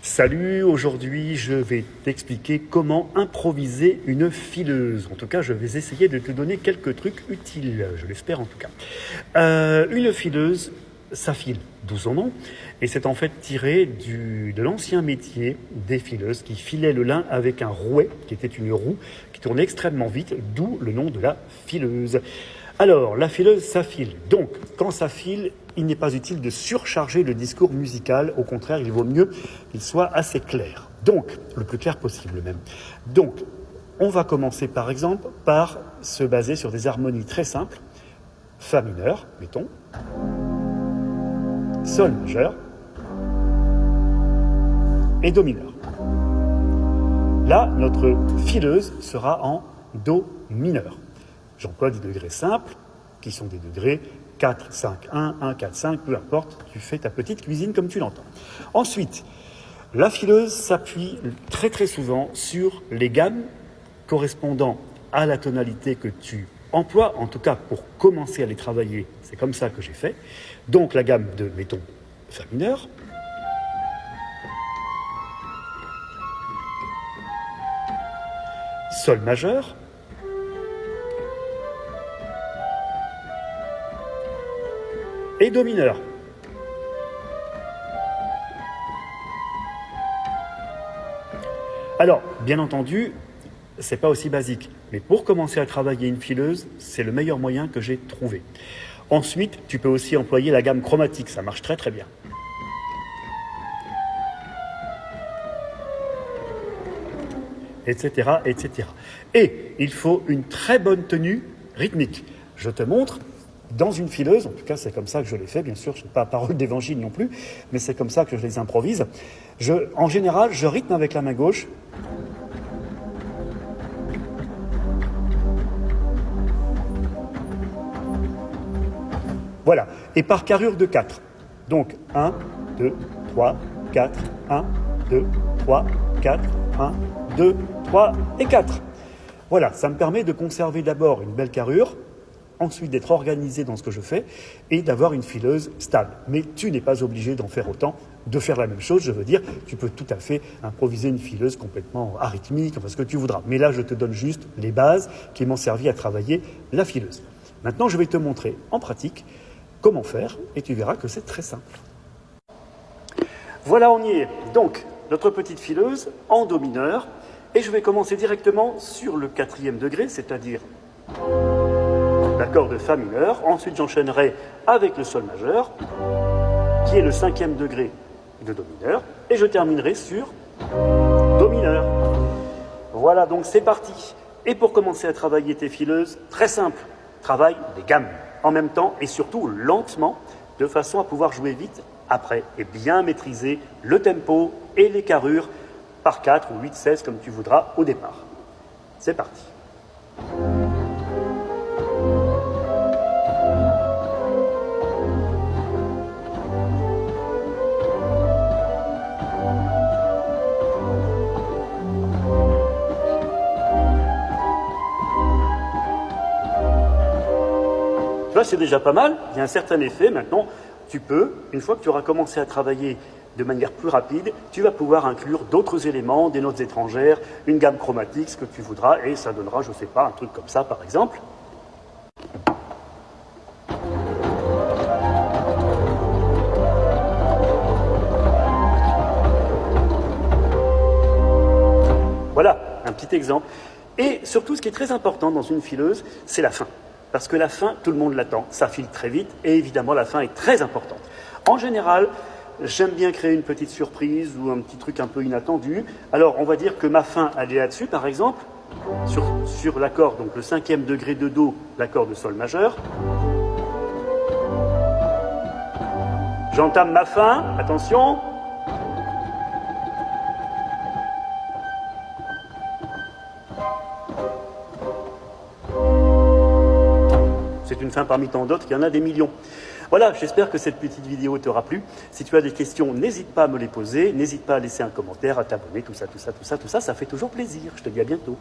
Salut, aujourd'hui je vais t'expliquer comment improviser une fileuse. En tout cas, je vais essayer de te donner quelques trucs utiles, je l'espère en tout cas. Une fileuse, ça file, d'où son nom, et c'est en fait tiré de l'ancien métier des fileuses qui filaient le lin avec un rouet, qui était une roue, qui tournait extrêmement vite, d'où le nom de la fileuse. Alors, la fileuse, ça file. Donc, quand ça file, il n'est pas utile de surcharger le discours musical. Au contraire, il vaut mieux qu'il soit assez clair. Donc, le plus clair possible même. Donc, on va commencer par exemple par se baser sur des harmonies très simples. Fa mineur, mettons. Sol majeur. Et Do mineur. Là, notre fileuse sera en Do mineur. J'emploie des degrés simples, qui sont des degrés 4, 5, 1, 1, 4, 5, peu importe, tu fais ta petite cuisine comme tu l'entends. Ensuite, la fileuse s'appuie très très souvent sur les gammes correspondant à la tonalité que tu emploies, en tout cas pour commencer à les travailler, c'est comme ça que j'ai fait. Donc la gamme de, mettons, Fa mineur, Sol majeur, et Do mineur. Alors, bien entendu, c'est pas aussi basique, mais pour commencer à travailler une fileuse, c'est le meilleur moyen que j'ai trouvé. Ensuite, tu peux aussi employer la gamme chromatique, ça marche très très bien. Etc., etc. Et il faut une très bonne tenue rythmique. Je te montre. Dans une fileuse, en tout cas c'est comme ça que je l'ai fait, bien sûr, je n'ai pas parole d'évangile non plus, mais c'est comme ça que je les improvise. En général, je rythme avec la main gauche. Voilà, et par carrure de 4. Donc 1, 2, 3, 4, 1, 2, 3, 4, 1, 2, 3 et 4. Voilà, ça me permet de conserver d'abord une belle carrure, ensuite d'être organisé dans ce que je fais et d'avoir une fileuse stable. Mais tu n'es pas obligé d'en faire autant, de faire la même chose, je veux dire, tu peux tout à fait improviser une fileuse complètement arythmique, enfin ce que tu voudras. Mais là, je te donne juste les bases qui m'ont servi à travailler la fileuse. Maintenant, je vais te montrer en pratique comment faire et tu verras que c'est très simple. Voilà, on y est. Donc, notre petite fileuse en Do mineur et je vais commencer directement sur le 4e degré, c'est-à-dire l'accord de Fa mineur, ensuite j'enchaînerai avec le Sol majeur, qui est le 5e degré de Do mineur, et je terminerai sur Do mineur. Voilà, donc c'est parti. Et pour commencer à travailler tes fileuses, très simple, travaille des gammes en même temps et surtout lentement, de façon à pouvoir jouer vite après et bien maîtriser le tempo et les carrures par 4 ou 8, 16 comme tu voudras au départ. C'est parti. Tu vois, c'est déjà pas mal, il y a un certain effet. Maintenant, tu peux, une fois que tu auras commencé à travailler de manière plus rapide, tu vas pouvoir inclure d'autres éléments, des notes étrangères, une gamme chromatique, ce que tu voudras, et ça donnera, je ne sais pas, un truc comme ça, par exemple. Voilà, un petit exemple. Et surtout, ce qui est très important dans une fileuse, c'est la fin. Parce que la fin, tout le monde l'attend, ça file très vite, et évidemment, la fin est très importante. En général, j'aime bien créer une petite surprise ou un petit truc un peu inattendu. Alors, on va dire que ma fin, elle est là-dessus, par exemple, sur l'accord, donc le 5e degré de Do, l'accord de Sol majeur. J'entame ma fin, attention. C'est une fin parmi tant d'autres, il y en a des millions. Voilà, j'espère que cette petite vidéo t'aura plu. Si tu as des questions, n'hésite pas à me les poser, n'hésite pas à laisser un commentaire, à t'abonner, tout ça, ça fait toujours plaisir. Je te dis à bientôt.